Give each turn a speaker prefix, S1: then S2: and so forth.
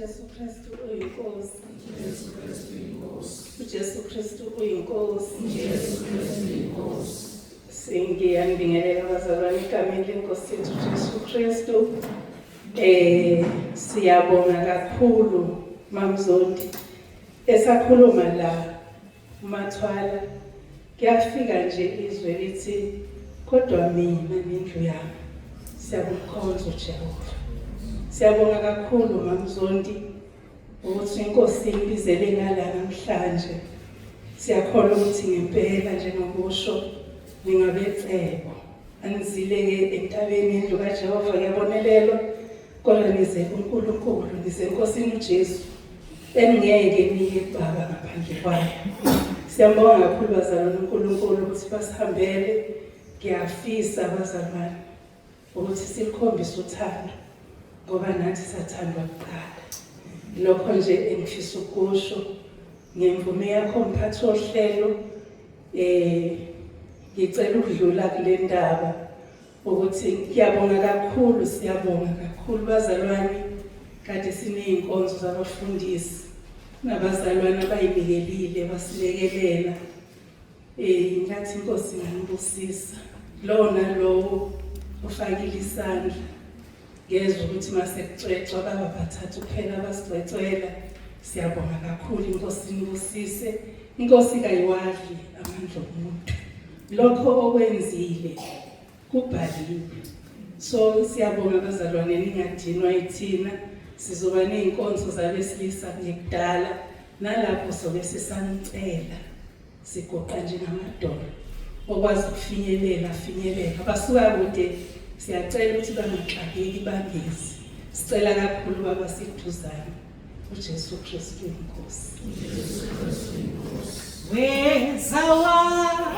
S1: uJesu Kristu uyinkosi.
S2: Jesu Kristu inkosi.
S1: uJesu Kristu uyinkosi.
S2: Jesu Kristu inkosi.
S1: Ngiyabingelela abazalwane egameni lenkosi yethu uJesu Kristu. Siyabonga kakhulu Mamzondi esakhuluma la uMathwala kuyafika nje izwe lithi kodwa mina nendlu yami siyakukhonza uJehova. Siyabonga kakhulu Mamzondi ukuthi inkosi ibizele ngala namhlanje. Siyakholwa ukuthi ngempela njengokusho ningabecebo anizile entabeni indlu kaJehova kuyabonelelwa kodwa nize kuNkulunkulu nize enkosini uJesu engeke niye baba ngaphandle kwayo. Siyabonga kakhulu bazalwane uNkulunkulu ukuthi basihambele. Ngiyafisa abazalwane ukuthi sikhombise uthando ngoba nathi sathandwa kuqala. Lokho nje engifisa ukusho ngemvume yakho mphathi ohlelo. Ngicela ukudlula kule ndaba ukuthi ngiyabonga kakhulu, siyabonga kakhulu bazalwane. Kade sineyinkonzo zabafundisi nabazalwane abayibikelile basilekelela. Ngathi inkosi nganibusisa lona lo ufakile isandla. Ngezwe ukuthi mase kucwecwa baba bathathu kuphela basicwecwela. Siyabonga kakhulu inkosi nibusise. Inkosi kayiwadli amandla omuntu. Lokho okwenzile kubhaliwe. So siyabonga bazalwane ningadinwa ithina. Sizoba neyinkonzo zabesilisa ngekudala nalapho sobe sisanicela sigoqa nje ngamadolo okwazi ukufinyelela abasuka kude siyacela ukuthi bangaxakeki bangezi. Sicela kakhulu baba siduzane uJesu Kristu inkosi.
S2: Jesu Kristu inkosi.
S3: Wenza wa